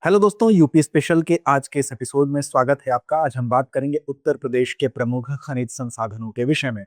Hello दोस्तों, UP special के आज के इस एपिसोड में स्वागत है आपका। आज हम बात करेंगे उत्तर प्रदेश के प्रमुख खनिज संसाधनों के विषय में।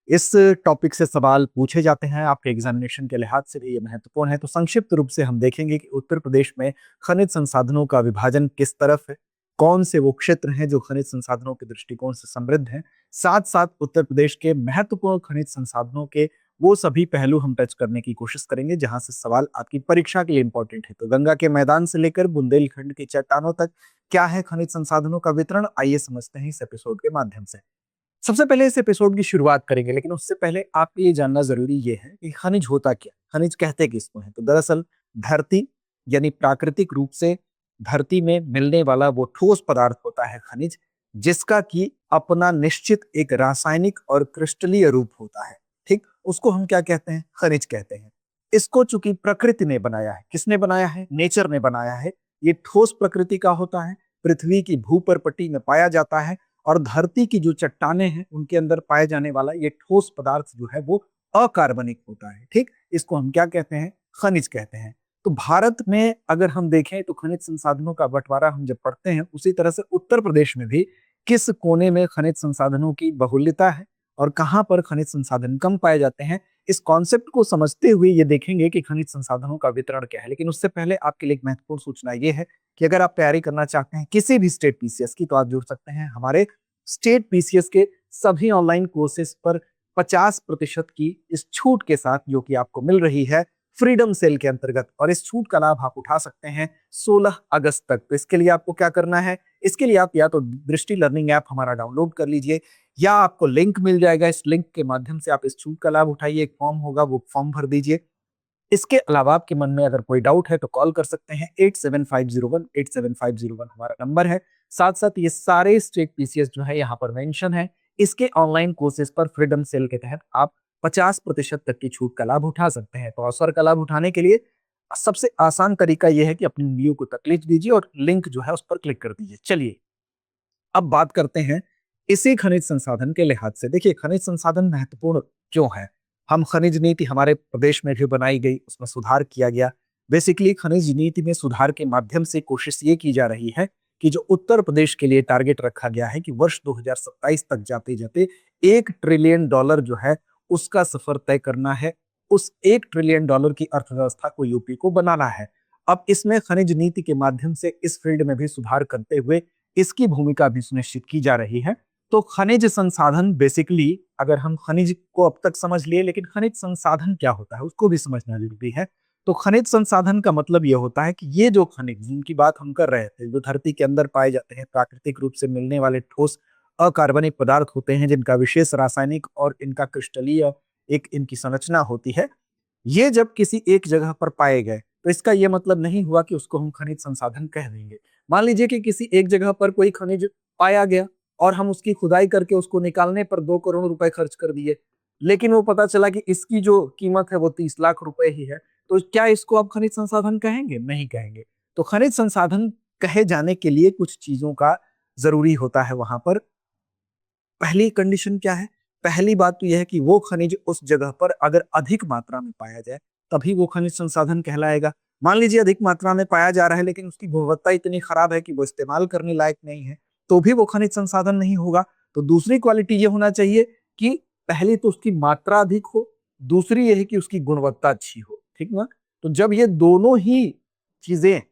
इस टॉपिक से सवाल पूछे जाते हैं, आपके एग्जामिनेशन के लिहाज से भी ये महत्वपूर्ण है। तो संक्षिप्त रूप से हम देखेंगे कि उत्तर प्रदेश में खनिज संसाधनों का विभाजन किस तरफ है, कौन से वो क्षेत्र हैं जो खनिज संसाधनों के दृष्टिकोण से समृद्ध हैं। साथ साथ उत्तर प्रदेश के महत्वपूर्ण खनिज संसाधनों के वो सभी पहलू हम टच करने की कोशिश करेंगे जहां से सवाल आपकी परीक्षा के लिए इंपॉर्टेंट है। तो गंगा के मैदान से लेकर बुंदेलखंड की चट्टानों तक क्या है खनिज संसाधनों का वितरण, आइए समझते हैं इस एपिसोड के माध्यम से। सबसे पहले इस एपिसोड की शुरुआत करेंगे, लेकिन उससे पहले आपको ये जानना जरूरी ये है कि खनिज होता क्या, खनिज कहते किसको है। तो दरअसल धरती यानी प्राकृतिक रूप से धरती में मिलने वाला वो ठोस पदार्थ होता है खनिज, जिसका कि अपना निश्चित एक रासायनिक और क्रिस्टलीय रूप होता है। ठीक, उसको हम क्या कहते हैं? खनिज कहते हैं। इसको चूंकि प्रकृति ने बनाया है, किसने बनाया है? नेचर ने बनाया है। ये ठोस प्रकृति का होता है, पृथ्वी की भूपर्पटी में पाया जाता है और धरती की जो चट्टानें हैं उनके अंदर पाए जाने वाला ये ठोस पदार्थ जो है वो अकार्बनिक होता है। ठीक, इसको हम क्या कहते हैं? खनिज कहते हैं। तो भारत में अगर हम देखें तो खनिज संसाधनों का बंटवारा हम जब पढ़ते हैं, उसी तरह से उत्तर प्रदेश में भी किस कोने में खनिज संसाधनों की बहुल्यता है और कहां पर खनिज संसाधन कम पाए जाते हैं, इस कॉन्सेप्ट को समझते हुए ये देखेंगे कि खनिज संसाधनों का वितरण क्या है। लेकिन उससे पहले आपके लिए एक महत्वपूर्ण सूचना ये है कि अगर आप तैयारी करना चाहते हैं किसी भी स्टेट पीसीएस की, तो आप जुड़ सकते हैं हमारे स्टेट पीसीएस के सभी ऑनलाइन कोर्सेज पर 50% की इस छूट के साथ, जो कि आपको मिल रही है फ्रीडम सेल के अंतर्गत। और इस छूट का लाभ आप उठा सकते हैं 16 अगस्त तक। तो इसके लिए आपको क्या करना है? इसके लिए आप या तो दृष्टि लर्निंग ऐप हमारा डाउनलोड कर लीजिए, या आपको लिंक मिल जाएगा। इस लिंक के माध्यम से आप इस छूट का लाभ उठाइए। एक फॉर्म होगा, वो फॉर्म भर दीजिए। इसके अलावा आपके मन में अगर कोई डाउट है तो कॉल कर सकते हैं। 8750187501 हमारा नंबर है। साथ साथ ये सारे स्टेट पीसीएस जो है यहाँ पर मेंशन है। इसके ऑनलाइन कोर्सेज पर फ्रीडम सेल के तहत आप 50% तक की छूट का लाभ उठा सकते हैं। तो अवसर का लाभ उठाने के लिए सबसे आसान तरीका यह है कि अपनी उंगलियों को तकलीफ दीजिए और लिंक जो है उस पर क्लिक कर दीजिए। चलिए अब बात करते हैं इसी खनिज संसाधन के लिहाज से। देखिए, खनिज संसाधन महत्वपूर्ण क्यों है? हम खनिज नीति हमारे प्रदेश में भी बनाई गई, उसमें सुधार किया गया। बेसिकली खनिज नीति में सुधार के माध्यम से कोशिश ये की जा रही है कि जो उत्तर प्रदेश के लिए टारगेट रखा गया है कि वर्ष 2027 तक जाते जाते $1 ट्रिलियन जो है उसका सफर तय करना है। उस $1 ट्रिलियन की अर्थव्यवस्था को यूपी को बनाना है। अब इसमें खनिज नीति के माध्यम से इस फील्ड में भी सुधार करते हुए इसकी भूमिका भी सुनिश्चित की जा रही है। तो खनिज संसाधन बेसिकली, अगर हम खनिज को अब तक समझ लिए, लेकिन खनिज संसाधन क्या होता है उसको भी समझना जरूरी है। तो खनिज संसाधन का मतलब यह होता है कि ये जो खनिज जिनकी बात हम कर रहे थे, जो धरती के अंदर पाए जाते हैं, प्राकृतिक रूप से मिलने वाले ठोस अकार्बनिक पदार्थ होते हैं, जिनका विशेष रासायनिक और इनका क्रिस्टलीय एक इनकी संरचना होती है, ये जब किसी एक जगह पर पाए गए तो इसका यह मतलब नहीं हुआ कि उसको हम खनिज संसाधन कह देंगे। मान लीजिए कि किसी एक जगह पर कोई खनिज पाया गया और हम उसकी खुदाई करके उसको निकालने पर 2 करोड़ रुपए खर्च कर दिए, लेकिन वो पता चला कि इसकी जो कीमत है वो 30 लाख रुपए ही है। तो क्या इसको आप खनिज संसाधन कहेंगे? नहीं कहेंगे। तो खनिज संसाधन कहे जाने के लिए कुछ चीजों का जरूरी होता है वहां पर। पहली कंडीशन क्या है? पहली बात तो यह है कि वो खनिज उस जगह पर अगर अधिक मात्रा में पाया जाए तभी वो खनिज संसाधन कहलाएगा। मान लीजिए अधिक मात्रा में पाया जा रहा है लेकिन उसकी गुणवत्ता इतनी खराब है कि वो इस्तेमाल करने लायक नहीं है, तो भी वो खनिज संसाधन नहीं होगा। तो दूसरी क्वालिटी ये होना चाहिए कि पहली तो उसकी मात्रा अधिक हो, दूसरी यह है कि उसकी गुणवत्ता अच्छी हो। ठीक ना? तो जब ये दोनों ही चीजें,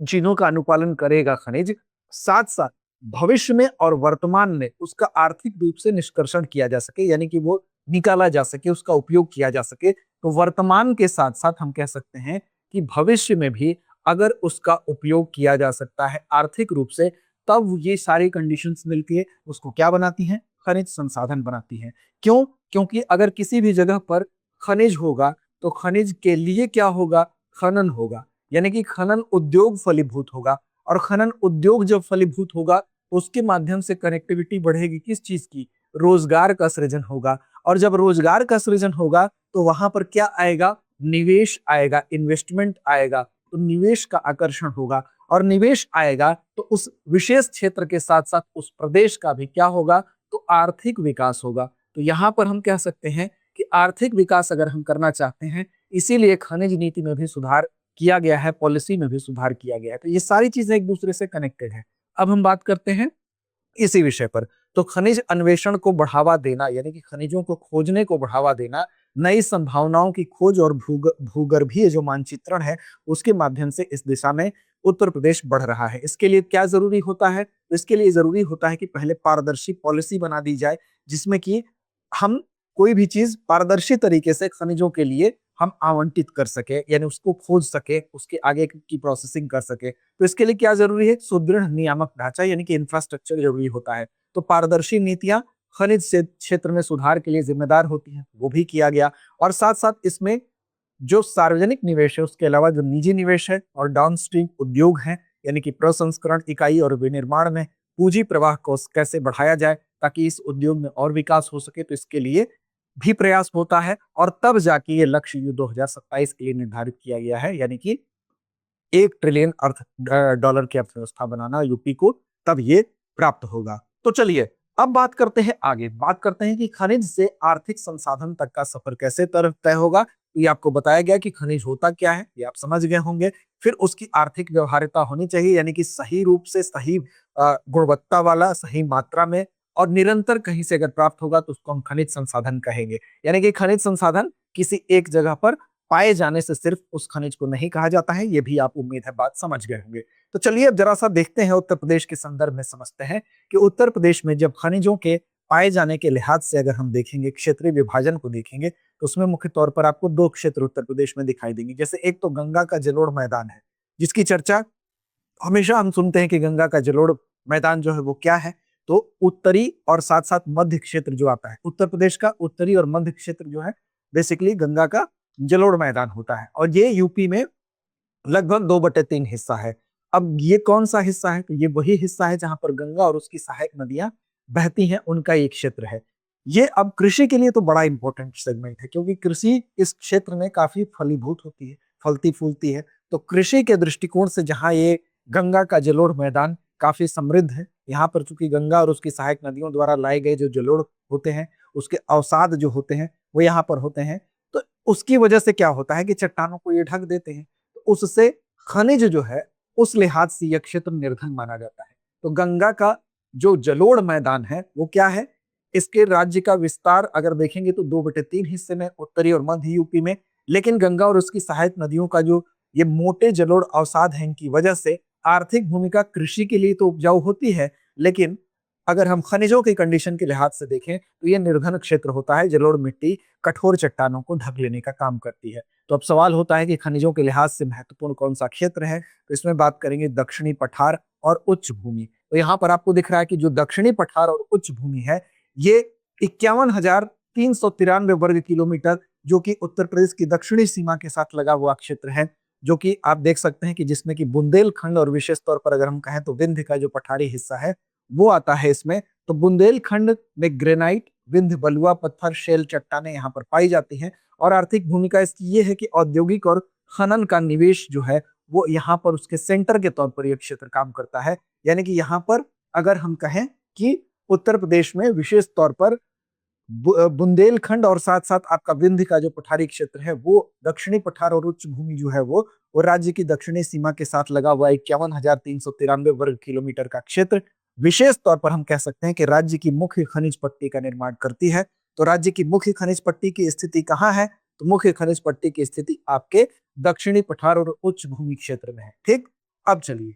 जिन्हों का अनुपालन करेगा खनिज, साथ साथ भविष्य में और वर्तमान में उसका आर्थिक रूप से निष्कर्षण किया जा सके, यानी कि वो निकाला जा सके, उसका उपयोग किया जा सके, तो वर्तमान के साथ साथ हम कह सकते हैं कि भविष्य में भी अगर उसका उपयोग किया जा सकता है आर्थिक रूप से, तब ये सारी कंडीशंस मिलती है उसको क्या बनाती हैं? खनिज संसाधन बनाती हैं। क्यों? क्योंकि अगर किसी भी जगह पर खनिज होगा तो खनिज के लिए क्या होगा? खनन होगा, यानी कि खनन उद्योग फलीभूत होगा। और खनन उद्योग जब फलीभूत होगा तो उसके माध्यम से कनेक्टिविटी बढ़ेगी, किस चीज की? रोजगार का सृजन होगा। और जब रोजगार का सृजन होगा तो वहां पर क्या आएगा? निवेश आएगा, इन्वेस्टमेंट आएगा, तो निवेश का आकर्षण होगा। और निवेश आएगा तो उस विशेष क्षेत्र के साथ साथ उस प्रदेश का भी क्या होगा? तो आर्थिक विकास होगा। तो यहां पर हम कह सकते हैं कि आर्थिक विकास अगर हम करना चाहते हैं, इसीलिए खनिज नीति में भी सुधार किया गया है, पॉलिसी में भी सुधार किया गया है। तो ये सारी चीजें एक दूसरे से कनेक्टेड है। अब हम बात करते हैं इसी विषय पर। तो खनिज अन्वेषण को बढ़ावा देना, यानी कि खनिजों को खोजने को बढ़ावा देना, नई संभावनाओं की खोज और भूगर्भीय जो मानचित्रण है, उसके माध्यम से इस दिशा में उत्तर प्रदेश बढ़ रहा है। इसके लिए क्या जरूरी होता है? तो इसके लिए जरूरी होता है कि पहले पारदर्शी पॉलिसी बना दी जाए, जिसमें कि हम कोई भी चीज पारदर्शी तरीके से खनिजों के लिए हम आवंटित कर सके, यानी उसको खोज सके, उसके आगे की प्रोसेसिंग कर सके। तो इसके लिए क्या जरूरी है? सुदृढ़ नियामक ढांचा, यानी कि इंफ्रास्ट्रक्चर जरूरी होता है। तो पारदर्शी नीतियां खनिज से क्षेत्र में सुधार के लिए जिम्मेदार होती हैं, वो भी किया गया। और साथ साथ इसमें जो सार्वजनिक निवेश है, उसके अलावा जो निजी निवेश है और डाउनस्ट्रीम उद्योग है, यानी कि प्रसंस्करण इकाई और विनिर्माण में पूंजी प्रवाह को कैसे बढ़ाया जाए ताकि इस उद्योग में और विकास हो सके, तो इसके लिए भी प्रयास होता है। और तब जाके ये लक्ष्य 2027 के लिए निर्धारित किया गया है, यानी कि 1 ट्रिलियन डॉलर की अर्थव्यवस्था बनाना यूपी को, तब ये प्राप्त होगा। तो चलिए अब बात करते हैं आगे, बात करते हैं कि खनिज से आर्थिक संसाधन तक का सफर कैसे तय होगा। तो ये आपको बताया गया कि खनिज होता क्या है, ये आप समझ गए होंगे। फिर उसकी आर्थिक व्यवहार्यता होनी चाहिए, यानी कि सही रूप से, सही गुणवत्ता वाला, सही मात्रा में और निरंतर कहीं से अगर प्राप्त होगा तो उसको हम खनिज संसाधन कहेंगे। यानी कि खनिज संसाधन किसी एक जगह पर पाए जाने से सिर्फ उस खनिज को नहीं कहा जाता है, ये भी आप उम्मीद है बात समझ गए होंगे। तो चलिए अब जरा सा देखते हैं, उत्तर प्रदेश के संदर्भ में समझते हैं कि उत्तर प्रदेश में जब खनिजों के पाए जाने के लिहाज से अगर हम देखेंगे, क्षेत्रीय विभाजन को देखेंगे, तो उसमें मुख्य तौर पर आपको 2 क्षेत्र उत्तर प्रदेश में दिखाई देंगे। जैसे एक तो गंगा का जलोढ़ मैदान है, जिसकी चर्चा हमेशा हम सुनते हैं कि गंगा का जलोढ़ मैदान जो है वो क्या है। तो उत्तरी और साथ साथ मध्य क्षेत्र जो आता है, उत्तर प्रदेश का उत्तरी और मध्य क्षेत्र जो है, बेसिकली गंगा का जलोढ़ मैदान होता है। और ये यूपी में लगभग 2/3 हिस्सा है। अब ये कौन सा हिस्सा है? तो ये वही हिस्सा है जहां पर गंगा और उसकी सहायक नदियां बहती हैं, उनका एक क्षेत्र है। ये अब कृषि के लिए तो बड़ा इंपॉर्टेंट सेगमेंट है, क्योंकि कृषि इस क्षेत्र में काफी फलीभूत होती है, फलती फूलती है। तो कृषि के दृष्टिकोण से जहां ये गंगा का जलोढ़ मैदान काफी समृद्ध है, यहाँ पर चूंकि गंगा और उसकी सहायक नदियों द्वारा लाए गए जो जलोढ़ होते हैं, उसके अवसाद जो होते हैं वो यहाँ पर होते हैं। तो उसकी वजह से क्या होता है कि चट्टानों को ये ढक देते हैं, तो उससे खनिज जो है, उस लिहाज से यह क्षेत्र निर्धन माना जाता है। तो गंगा का जो जलोढ़ मैदान है वो क्या है? इसके राज्य का विस्तार अगर देखेंगे तो 2/3 हिस्से में, उत्तरी और मध्य यूपी में। लेकिन गंगा और उसकी सहायक नदियों का जो ये मोटे जलोढ़ अवसाद है, इनकी वजह से आर्थिक भूमिका कृषि के लिए तो उपजाऊ होती है, लेकिन अगर हम खनिजों की कंडीशन के लिहाज से देखें तो ये निर्धन क्षेत्र होता है। जलोढ़ मिट्टी कठोर चट्टानों को ढक लेने का काम करती है। तो अब सवाल होता है कि खनिजों के लिहाज से महत्वपूर्ण कौन सा क्षेत्र है? तो इसमें बात करेंगे दक्षिणी पठार और उच्च भूमि। तो यहाँ पर आपको दिख रहा है कि जो दक्षिणी पठार और उच्च भूमि है, ये 51,393 वर्ग किलोमीटर, जो कि उत्तर प्रदेश की दक्षिणी सीमा के साथ लगा हुआ क्षेत्र है, जो कि आप देख सकते हैं कि जिसमें कि बुंदेलखंड और विशेष तौर पर अगर हम कहें तो विंध्य का जो पठारी हिस्सा है वो आता है इसमें। तो बुंदेलखंड में ग्रेनाइट, विंध्य बलुआ पत्थर, शेल चट्टानें यहाँ पर पाई जाती हैं। और आर्थिक भूमिका इसकी ये है कि औद्योगिक और खनन का निवेश जो है वो यहाँ पर उसके सेंटर के तौर पर यह क्षेत्र काम करता है। यानी कि यहाँ पर अगर हम कहें कि उत्तर प्रदेश में विशेष तौर पर बुंदेलखंड और साथ साथ आपका विंध्य का जो पठारी क्षेत्र है, वो दक्षिणी पठार और उच्च भूमि जो है वो राज्य की दक्षिणी सीमा के साथ लगा हुआ 51,393 वर्ग किलोमीटर का क्षेत्र विशेष तौर पर हम कह सकते हैं कि राज्य की मुख्य खनिज पट्टी का निर्माण करती है। तो राज्य की मुख्य खनिज पट्टी की स्थिति कहाँ है? तो मुख्य खनिज पट्टी की स्थिति आपके दक्षिणी पठार और उच्च भूमि क्षेत्र में है। ठीक, अब चलिए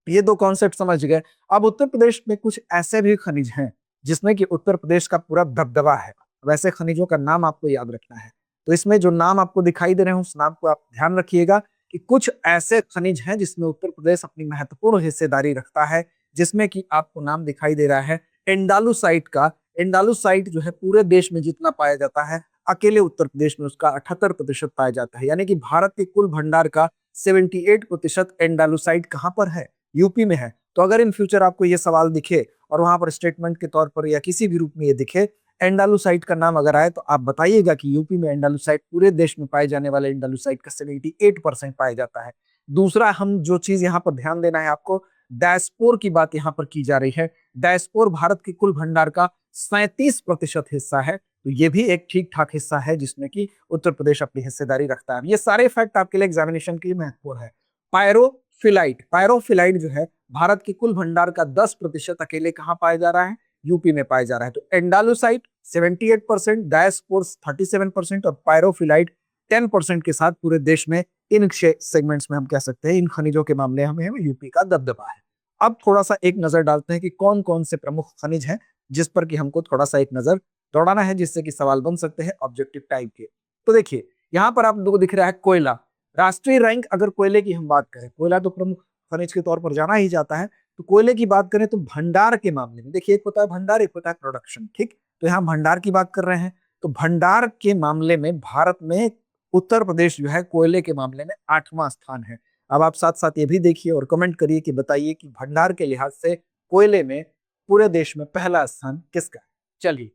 ये 2 कॉन्सेप्ट समझ गए। अब उत्तर प्रदेश में कुछ ऐसे भी खनिज हैं जिसमें कि उत्तर प्रदेश का पूरा दबदबा है। वैसे खनिजों का नाम आपको याद रखना है। तो इसमें जो नाम आपको दिखाई दे रहे हैं, उस नाम को आप ध्यान रखिएगा कि कुछ ऐसे खनिज हैं जिसमें उत्तर प्रदेश अपनी महत्वपूर्ण हिस्सेदारी रखता है, जिसमें कि आपको नाम दिखाई दे रहा है एंडालुसाइट का। एंडालुसाइट जो है पूरे देश में जितना पाया जाता है, अकेले उत्तर प्रदेश में उसका 78% पाया जाता है। यानी कि भारत के कुल भंडार का 78% एंडालुसाइट कहाँ पर है? यूपी में है। तो अगर इन फ्यूचर आपको ये सवाल दिखे और वहां पर स्टेटमेंट के तौर पर या किसी भी रूप में ये दिखे, एंडालुसाइट का नाम अगर आए, तो आप बताइएगा कि यूपी में एंडालुसाइट, पूरे देश में पाए जाने वाले एंडालुसाइट का 78% पाया जाता है। दूसरा हम जो चीज यहाँ पर ध्यान देना है आपको, डायस्पोर की बात यहाँ पर की जा रही है। डायस्पोर भारत के कुल भंडार का 37% हिस्सा है। तो ये भी एक ठीक ठाक हिस्सा है जिसमें कि उत्तर प्रदेश अपनी हिस्सेदारी रखता है। ये सारे फैक्ट आपके लिए एग्जामिनेशन के लिए महत्वपूर्ण है। पायरोफिलाइट जो है भारत के कुल भंडार का 10% अकेले कहाँ पाया जा रहा है? यूपी में पाया जा रहा है। तो एंडालुसाइट 78%, डायस्पोर्स 37% और पायरोफिलाइट 10% के साथ पूरे देश में इन सेगमेंट्स में हम कह सकते हैं इन खनिजों के मामले हमें यूपी का दबदबा है। अब थोड़ा सा एक नजर डालते हैं कि कौन कौन से प्रमुख खनिज हैं जिस पर कि हमको थोड़ा सा एक नजर दौड़ाना है, जिससे कि सवाल बन सकते हैं ऑब्जेक्टिव टाइप के। तो देखिए यहाँ पर आप लोगों को दिख रहा है कोयला। राष्ट्रीय रैंक अगर कोयले की हम बात करें, कोयला तो प्रमुख खनिज के तौर पर जाना ही जाता है। तो कोयले की बात करें तो भंडार के मामले में देखिए, एक होता है भंडार, एक होता है प्रोडक्शन। ठीक, तो यहाँ भंडार की बात कर रहे हैं। तो भंडार के मामले में भारत में उत्तर प्रदेश जो है कोयले के मामले में 8वां स्थान है। अब आप साथ साथ ये भी देखिए और कमेंट करिए कि बताइए कि भंडार के लिहाज से कोयले में पूरे देश में पहला स्थान किसका है। चलिए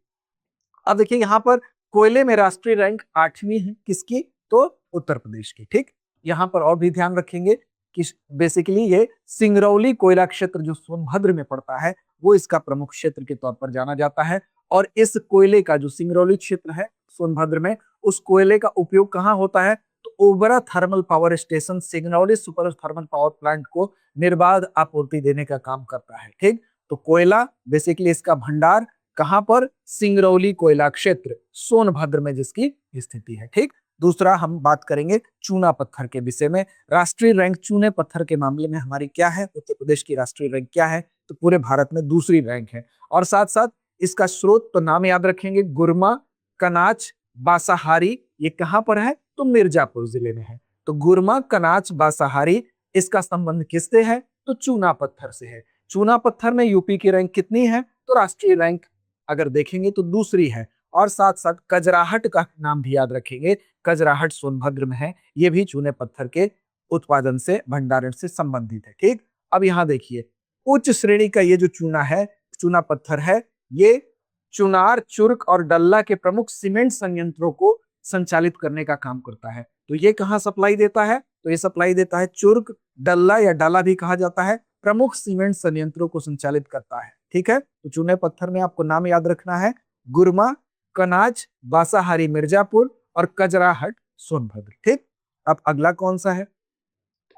अब देखिए यहाँ पर कोयले में राष्ट्रीय रैंक 8वीं है, किसकी? तो उत्तर प्रदेश की। ठीक, यहाँ पर और भी ध्यान रखेंगे कि बेसिकली ये सिंगरौली कोयला क्षेत्र जो सोनभद्र में पड़ता है वो इसका प्रमुख क्षेत्र के तौर पर जाना जाता है। और इस कोयले का जो सिंगरौली क्षेत्र है सोनभद्र में, उस कोयले का उपयोग कहाँ होता है? तो Obra thermal power station Singrauli super thermal power plant को निर्बाध आपूर्ति देने का काम करता है। ठीक, तो कोयला बेसिकली इसका भंडार कहां पर? सिंगरौली कोयला क्षेत्र सोनभद्र में जिसकी स्थिति है। ठीक, दूसरा हम बात करेंगे चूना पत्थर के विषय में। राष्ट्रीय रैंक चूने पत्थर के मामले में हमारी क्या है? उत्तर प्रदेश की राष्ट्रीय रैंक क्या है? तो पूरे भारत में दूसरी रैंक है। और साथ साथ इसका स्रोत तो नाम याद रखेंगे, गुरमा, कनाच, बासाहारी। ये कहां पर है? तो मिर्जापुर जिले में है। तो गुरमा, कनाच, बासाहारी, इसका संबंध किससे है? तो चूना पत्थर से है। चूना पत्थर में यूपी की रैंक कितनी है? तो राष्ट्रीय रैंक अगर देखेंगे तो दूसरी है। और साथ साथ कजराहट का नाम भी याद रखेंगे, कजराहट सोनभद्र में है। ये भी चूने पत्थर के उत्पादन से, भंडारण से संबंधित है। ठीक, अब यहाँ देखिए उच्च श्रेणी का ये जो चूना है, चूना पत्थर है, ये चुनार, चुर्क और डल्ला के प्रमुख सीमेंट संयंत्रों को संचालित करने का काम करता है। तो ये कहाँ सप्लाई देता है? तो ये सप्लाई देता है चुर्क, डल्ला या डाला भी कहा जाता है, प्रमुख सीमेंट संयंत्रों को संचालित करता है। ठीक है, तो चूने पत्थर में आपको नाम याद रखना है, गुरमा, कनाज, बासाहारी मिर्जापुर और कजराहट सोनभद्र। ठीक, अब अगला कौन सा है?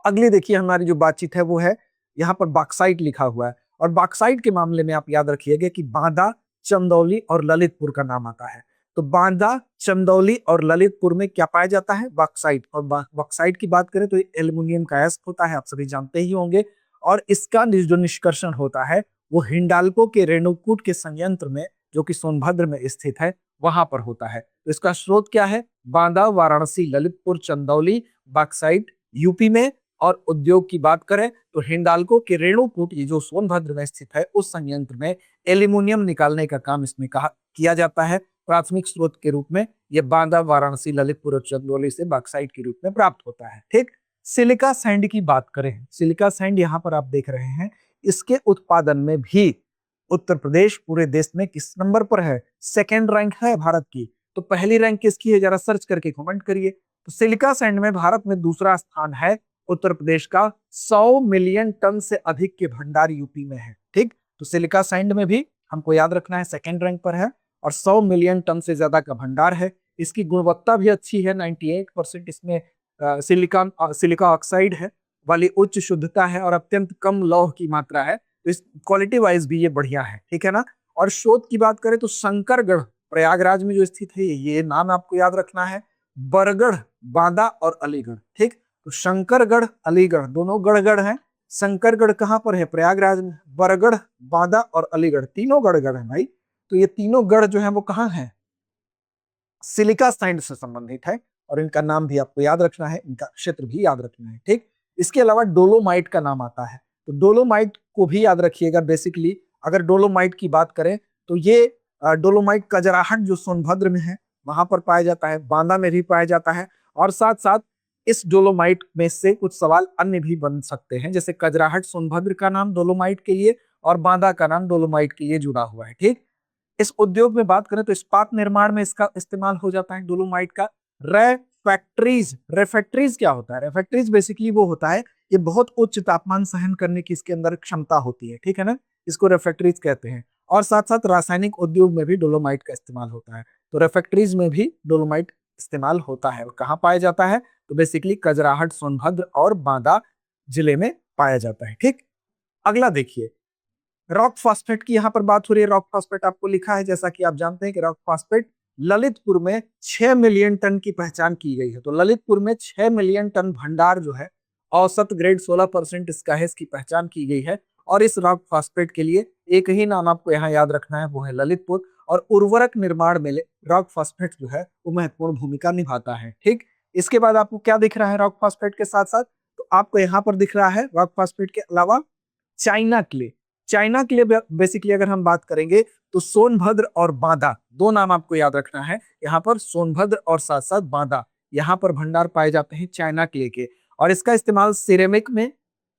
अगली देखिए हमारी जो बातचीत है वो है, यहाँ पर बॉक्साइट लिखा हुआ है। और बॉक्साइट के मामले में आप याद रखिएगा कि बांदा, चंदौली और ललितपुर का नाम आता है। तो बांदा, चंदौली और ललितपुर में क्या पाया जाता है? बॉक्साइट। और बॉक्साइट की बात करें तो एल्युमिनियम का अयस्क होता है, आप सभी जानते ही होंगे। और इसका जो निष्कर्षण होता है वो हिंडाल्को के रेणुकूट के संयंत्र में, जो कि सोनभद्र में स्थित है, वहां पर होता है। तो इसका स्रोत क्या है? बांदा, वाराणसी, ललितपुर, चंदौली, बॉक्साइट यूपी में। और उद्योग की बात करें तो हिंडाल्को के रेणुकूट, ये जो सोनभद्र में स्थित है, उस संयंत्र में एल्यूमिनियम निकालने का काम इसमें किया जाता है। प्राथमिक स्रोत के रूप में यह बांदा, वाराणसी, ललितपुर और चंदौली से बॉक्साइट के रूप में प्राप्त होता है। ठीक, सिलिका सैंड की बात करें, सिलिका सैंड यहाँ पर आप देख रहे हैं, इसके उत्पादन में भी उत्तर प्रदेश पूरे देश में किस नंबर पर है? सेकेंड रैंक है भारत की। तो पहली रैंक किसकी है? जरा सर्च करके कमेंट करिए। तो सिलिका सैंड में भारत में दूसरा स्थान है उत्तर प्रदेश का। 100 मिलियन टन से अधिक के भंडार यूपी में है। ठीक, तो सिलिका सैंड में भी हमको याद रखना है सेकेंड रैंक पर है और 100 मिलियन टन से ज्यादा का भंडार है। इसकी गुणवत्ता भी अच्छी है, 98% इसमें सिलिका ऑक्साइड है वाली उच्च शुद्धता है और अत्यंत कम लौह की मात्रा है। तो इस क्वालिटी वाइज भी ये बढ़िया है। ठीक है ना। और शोध की बात करें तो शंकरगढ़ प्रयागराज में जो स्थित है, ये नाम आपको याद रखना है, बरगढ़, बांदा और अलीगढ़। ठीक, तो शंकरगढ़, अलीगढ़ दोनों गढ़ हैं। शंकरगढ़ कहां पर है? प्रयागराज में। बरगढ़, बांदा और अलीगढ़ तीनों गढ़ है भाई। तो ये तीनों गढ़ जो है वो कहां है? सिलिका सैंड से संबंधित है और इनका नाम भी आपको याद रखना है, इनका क्षेत्र भी याद रखना है। ठीक, इसके अलावा डोलोमाइट का नाम आता है, तो डोलोमाइट को भी याद रखिएगा। बेसिकली अगर डोलोमाइट की बात करें तो ये डोलोमाइट कजराहट जो सोनभद्र में है वहां पर पाया जाता है, बांदा में भी पाया जाता है। और साथ साथ इस डोलोमाइट में से कुछ सवाल अन्य भी बन सकते हैं, जैसे कजराहट सोनभद्र का नाम डोलोमाइट के लिए और बांदा का नाम डोलोमाइट के लिए जुड़ा हुआ है। ठीक, इस उद्योग में बात करें तो इस्पात निर्माण में इसका इस्तेमाल हो जाता है डोलोमाइट का। रेफैक्ट्रीज क्या होता है? रेफैक्ट्रीज बेसिकली वो होता है, ये बहुत उच्च तापमान सहन करने की इसके अंदर क्षमता होती है। ठीक है ना, इसको रेफैक्ट्रीज कहते हैं। और साथ साथ रासायनिक उद्योग में भी डोलोमाइट का इस्तेमाल होता है। तो रेफ्रैक्ट्रीज में भी डोलोमाइट इस्तेमाल होता है। और कहाँ पाया जाता है? तो बेसिकली कजराहट, सोनभद्र और बांदा जिले में पाया जाता है। ठीक, अगला देखिए, रॉक फॉस्फेट की यहाँ पर बात हो रही है। रॉक फॉस्फेट आपको लिखा है, जैसा कि आप जानते हैं कि रॉक फॉस्फेट ललितपुर में 6 मिलियन टन की पहचान की गई है। तो ललितपुर में 6 मिलियन टन भंडार जो है, औसत ग्रेड 16% इसका है, इसकी पहचान की गई है। और इस रॉक फॉस्फेट के लिए एक ही नाम आपको यहाँ याद रखना है, वो है ललितपुर। और उर्वरक निर्माण में रॉक फॉस्फेट जो है वो महत्वपूर्ण भूमिका निभाता है। ठीक, इसके बाद आपको क्या दिख रहा है रॉक फॉस्फेट के साथ साथ? तो आपको यहाँ पर दिख रहा है रॉक फॉस्फेट के अलावा चाइना क्ले। चाइना के लिए बेसिकली अगर हम बात करेंगे तो सोनभद्र और बांदा, दो नाम आपको याद रखना है यहाँ पर, सोनभद्र और साथ साथ बांदा, यहाँ पर भंडार पाए जाते हैं चाइना क्ले के। और इसका इस्तेमाल सिरेमिक में,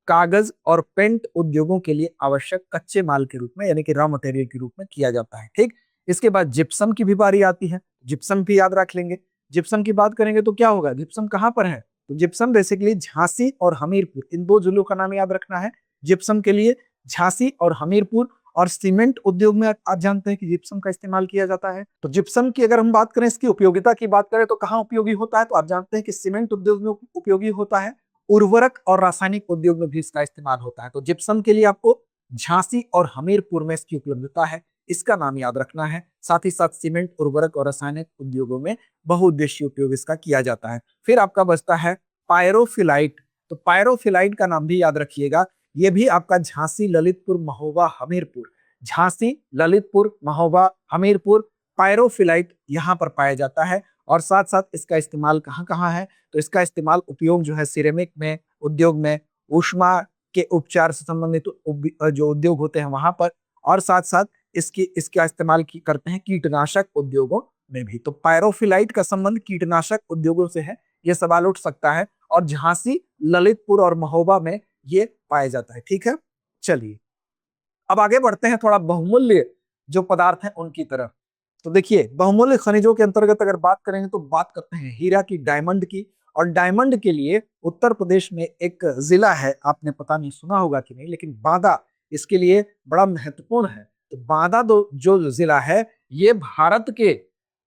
कागज और पेंट उद्योगों के लिए आवश्यक कच्चे माल के रूप में, यानी कि रॉ मटेरियल के रूप में किया जाता है। ठीक, इसके बाद जिप्सम की भी बारी आती है। जिप्सम भी याद रख लेंगे। जिप्सम की बात करेंगे तो क्या होगा? जिप्सम कहाँ पर है? तो जिप्सम बेसिकली झांसी और हमीरपुर, इन दो जिलों का नाम याद रखना है जिप्सम के लिए, झांसी और हमीरपुर। और सीमेंट उद्योग में आप जानते हैं कि जिप्सम का इस्तेमाल किया जाता है। तो जिप्सम की अगर हम बात करें, इसकी उपयोगिता की बात करें तो कहाँ उपयोगी होता है? तो आप जानते हैं कि सीमेंट उद्योग में उपयोगी होता है, उर्वरक और रासायनिक उद्योग में भी इसका इस्तेमाल होता है। तो जिप्सम के लिए आपको झांसी और हमीरपुर में इसकी उपलब्धता है, इसका नाम याद रखना है। साथ ही साथ सीमेंट, उर्वरक और रासायनिक उद्योगों में बहुउद्देशीय उपयोग इसका किया जाता है। फिर आपका बचता है पायरोफिलाइट। तो पायरोफिलाइट का नाम भी याद रखिएगा, ये भी आपका झांसी, ललितपुर, महोबा, हमीरपुर, झांसी, ललितपुर, महोबा, हमीरपुर, पायरोफिलाइट यहाँ पर पाया जाता है। और साथ साथ इसका इस्तेमाल कहाँ कहाँ है? तो इसका इस्तेमाल उपयोग जो है सिरेमिक में, उद्योग में, ऊष्मा के उपचार से संबंधित जो उद्योग होते हैं वहां पर, और साथ साथ इसका इस्तेमाल करते हैं कीटनाशक उद्योगों में भी। तो पायरोफिलाइट का संबंध कीटनाशक उद्योगों से है, यह सवाल उठ सकता है। और झांसी, ललितपुर और महोबा में ये पाया जाता है। ठीक है, चलिए अब आगे बढ़ते हैं थोड़ा बहुमूल्य जो पदार्थ हैं उनकी तरफ। तो देखिए, बहुमूल्य खनिजों के अंतर्गत अगर बात करेंगे तो बात करते हैं हीरा की, डायमंड की। और डायमंड के लिए उत्तर प्रदेश में एक जिला है, आपने पता नहीं सुना होगा कि नहीं, लेकिन बांदा इसके लिए बड़ा महत्वपूर्ण है। तो बांदा जो जिला है, ये भारत के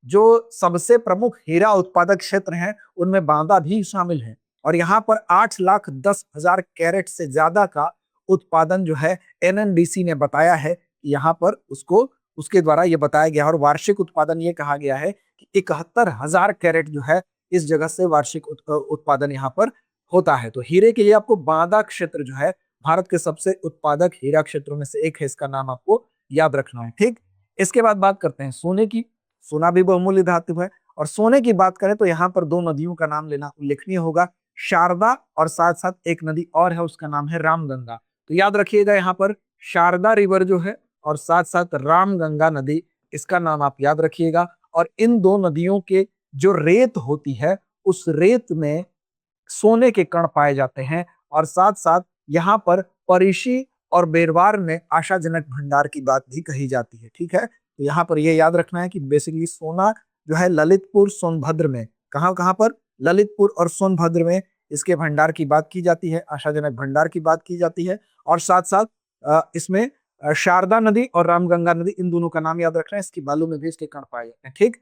जो सबसे प्रमुख हीरा उत्पादक क्षेत्र हैं उनमें बांदा भी शामिल है। और यहाँ पर 8,10,000 कैरेट से ज्यादा का उत्पादन जो है एनएनडीसी ने बताया है कि यहाँ पर उसके द्वारा ये बताया गया। और वार्षिक उत्पादन ये कहा गया है कि 71,000 कैरेट जो है इस जगह से वार्षिक उत्पादन यहाँ पर होता है। तो हीरे के लिए आपको बांदा क्षेत्र जो है भारत के सबसे उत्पादक हीरा क्षेत्रों में से एक है, इसका नाम आपको याद रखना है। ठीक, इसके बाद बात करते हैं सोने की। सोना भी बहुमूल्य धातु है। और सोने की बात करें तो यहाँ पर दो नदियों का नाम लेना उल्लेखनीय होगा, शारदा और साथ साथ एक नदी और है, उसका नाम है रामगंगा। तो याद रखिएगा यहाँ पर शारदा रिवर जो है और साथ साथ रामगंगा नदी, इसका नाम आप याद रखिएगा। और इन दो नदियों के जो रेत होती है, उस रेत में सोने के कण पाए जाते हैं। और साथ साथ यहाँ पर परिशी और बेरवार में आशाजनक भंडार की बात भी कही जाती है। ठीक है, तो यहाँ पर यह याद रखना है कि बेसिकली सोना जो है ललितपुर, सोनभद्र में, कहाँ कहाँ पर? ललितपुर और सोनभद्र में इसके भंडार की बात की जाती है, आशाजनक भंडार की बात की जाती है। और साथ साथ इसमें शारदा नदी और रामगंगा नदी, इन दोनों का नाम याद रखना है, इसकी बालू में भी इसके कण पाए जाते हैं। ठीक,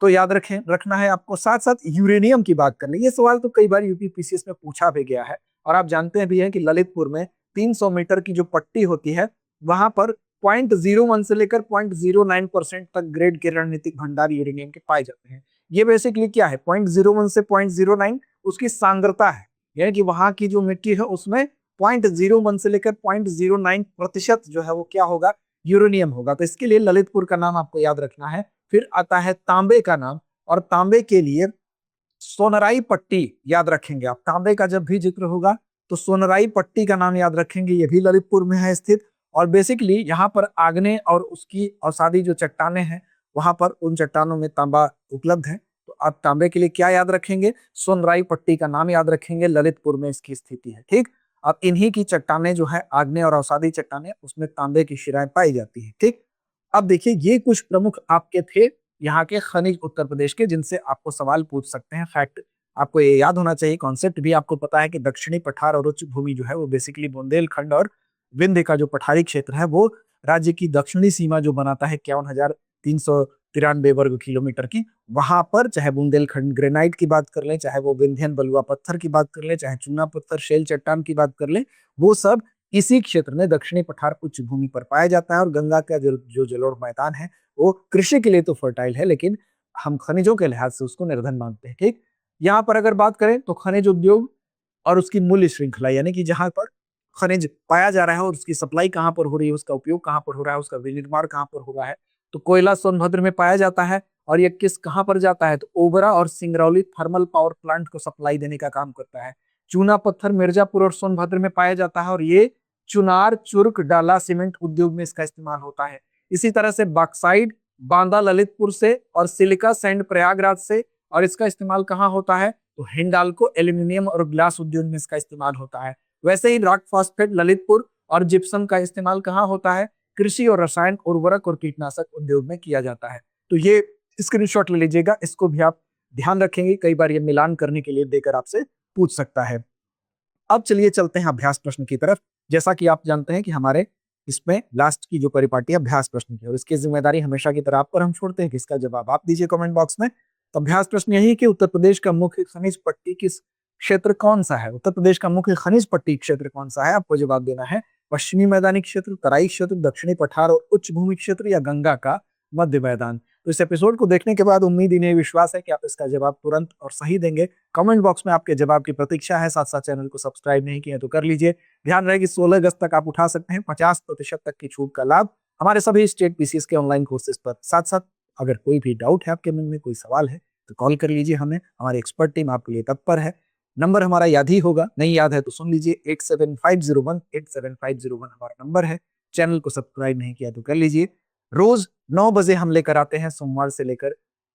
तो याद रखना है आपको। साथ साथ यूरेनियम की बात करनी, ये सवाल तो कई बार यूपीपीसीएस में पूछा भी गया है। और आप जानते भी हैं कि ललितपुर में 300 मीटर की जो पट्टी होती है, वहां पर 0.01 से लेकर 0.09% तक ग्रेड के रणनीतिक भंडार यूरेनियम के पाए जाते हैं। ये बेसिकली क्या है? 0.01 से 0.09 उसकी सांद्रता है, यानी कि वहां की जो मिट्टी है उसमें 0.01 से लेकर 0.09% जो है वो क्या होगा? यूरेनियम होगा। तो इसके लिए ललितपुर का नाम आपको याद रखना है। फिर आता है तांबे का नाम, और तांबे के लिए सोनराई पट्टी याद रखेंगे आप। तांबे का जब भी जिक्र होगा तो सोनराई पट्टी का नाम याद रखेंगे, ये भी ललितपुर में है स्थित। और बेसिकली यहाँ पर आग्नेय और उसकी अवसादी जो चट्टाने हैं, वहां पर उन चट्टानों में तांबा उपलब्ध है। तो आप तांबे के लिए क्या याद रखेंगे? सोनराई पट्टी का नाम याद रखेंगे, ललितपुर में इसकी स्थिति है। ठीक, अब इन्हीं की चट्टाने जो है आग्नेय और अवसादी चट्टाने, उसमें तांबे की शिराएं पाई जाती है। ठीक, अब देखिए ये कुछ प्रमुख आपके थे यहाँ के खनिज उत्तर प्रदेश के, जिनसे आपको सवाल पूछ सकते हैं। फैक्ट आपको ये याद होना चाहिए, कॉन्सेप्ट भी आपको पता है कि दक्षिणी पठार और उच्च भूमि जो है वो बेसिकली बुंदेलखंड और विंध्य का जो पठारी क्षेत्र है वो राज्य की दक्षिणी सीमा जो बनाता है 51,300 93 वर्ग किलोमीटर की। वहां पर चाहे बुंदेलखंड ग्रेनाइट की बात कर लें, चाहे वो विंध्यन बलुआ पत्थर की बात कर लें, चाहे चूना पत्थर शेल चट्टान की बात कर लें, वो सब इसी क्षेत्र में दक्षिणी पठार उच्च भूमि पर पाया जाता है। और गंगा का जो जलोढ़ मैदान है वो कृषि के लिए तो फर्टाइल है, लेकिन हम खनिजों के लिहाज से उसको निर्धन मानते हैं। ठीक, यहाँ पर अगर बात करें तो खनिज उद्योग और उसकी मूल्य श्रृंखला, यानी कि जहां पर खनिज पाया जा रहा है और उसकी सप्लाई कहां पर हो रही है, उसका उपयोग कहां पर हो रहा है, उसका विनिर्माण कहां पर हो रहा है, तो कोयला सोनभद्र में पाया जाता है। और ये किस कहां पर जाता है, तो ओबरा और सिंगरौली थर्मल पावर प्लांट को सप्लाई देने का काम करता है। चूना पत्थर मिर्जापुर और सोनभद्र में पाया जाता है और ये चुनार चुर्क डाला सीमेंट उद्योग में इसका इस्तेमाल होता है। इसी तरह से बॉक्साइड बांदा ललितपुर से और सिलिका सैंड प्रयागराज से, और इसका इस्तेमाल कहाँ होता है, तो हिंडाल्को एल्यूमिनियम और ग्लास उद्योग में इसका इस्तेमाल होता है। वैसे ही रॉक फॉस्फेट ललितपुर और जिप्सम का इस्तेमाल कहाँ होता है, कृषि और रसायन उर्वरक और कीटनाशक उद्योग में किया जाता है। तो ये स्क्रीनशॉट ले लीजिएगा, इसको भी आप ध्यान रखेंगे, कई बार ये मिलान करने के लिए देकर आपसे पूछ सकता है। अब चलिए चलते हैं अभ्यास प्रश्न की तरफ। जैसा कि आप जानते हैं कि हमारे इसमें लास्ट की जो परिपाटी है अभ्यास प्रश्न की, और इसकी जिम्मेदारी हमेशा की तरह आप पर हम छोड़ते हैं कि इसका जवाब आप दीजिए कमेंट बॉक्स में। तो अभ्यास प्रश्न यही कि उत्तर प्रदेश का मुख्य खनिज पट्टी किस क्षेत्र कौन सा है। उत्तर प्रदेश का मुख्य खनिज पट्टी क्षेत्र कौन सा है, आपको जवाब देना है। पश्चिमी मैदानी क्षेत्र, तराई क्षेत्र, दक्षिणी पठार और उच्च भूमि क्षेत्र, या गंगा का मध्य मैदान। तो इस एपिसोड को देखने के बाद उम्मीद इन्हें विश्वास है कि आप इसका जवाब तुरंत और सही देंगे। कमेंट बॉक्स में आपके जवाब की प्रतीक्षा है। साथ साथ चैनल को सब्सक्राइब नहीं किया तो कर लीजिए। ध्यान रहे कि 16 अगस्त तक आप उठा सकते हैं 50% तक की छूट का लाभ हमारे सभी स्टेट पीसीएस के ऑनलाइन कोर्सेज पर। साथ साथ अगर कोई भी डाउट है आपके मन में, कोई सवाल है, तो कॉल कर लीजिए हमें, हमारी एक्सपर्ट टीम आपके लिए तत्पर है। नंबर हमारा याद ही होगा, नहीं याद है तो सुन लीजिए, 8750187501 हमारा नंबर है। चैनल को सब्सक्राइब नहीं किया तो कर लीजिए। रोज 9 बजे हम लेकर आते हैं, सोमवार से लेकर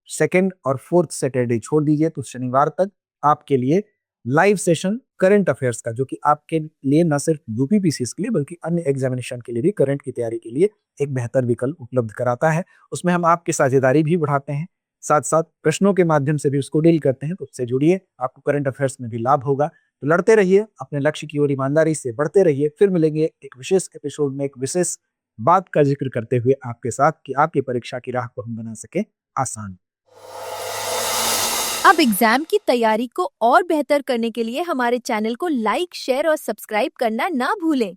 सेकेंड और फोर्थ सैटरडे छोड़ दीजिए तो शनिवार तक आपके लिए लाइव सेशन करंट अफेयर्स का, जो कि आपके लिए न सिर्फ यूपीपीसीएस के लिए बल्कि अन्य एग्जामिनेशन के लिए भी, करंट की तैयारी के लिए एक बेहतर विकल्प उपलब्ध कराता है। उसमें हम आपकी साझेदारी भी बढ़ाते हैं, साथ साथ प्रश्नों के माध्यम से भी उसको डील करते हैं। तो उससे जुड़िए, आपको करंट अफेयर्स में भी लाभ होगा। तो लड़ते रहिए, अपने लक्ष्य की ओर ईमानदारी से बढ़ते रहिए। फिर मिलेंगे एक विशेष एपिसोड में एक विशेष बात का जिक्र करते हुए आपके साथ, कि आपकी परीक्षा की राह को हम बना सके आसान। अब एग्जाम की तैयारी को और बेहतर करने के लिए हमारे चैनल को लाइक, शेयर और सब्सक्राइब करना ना भूलें।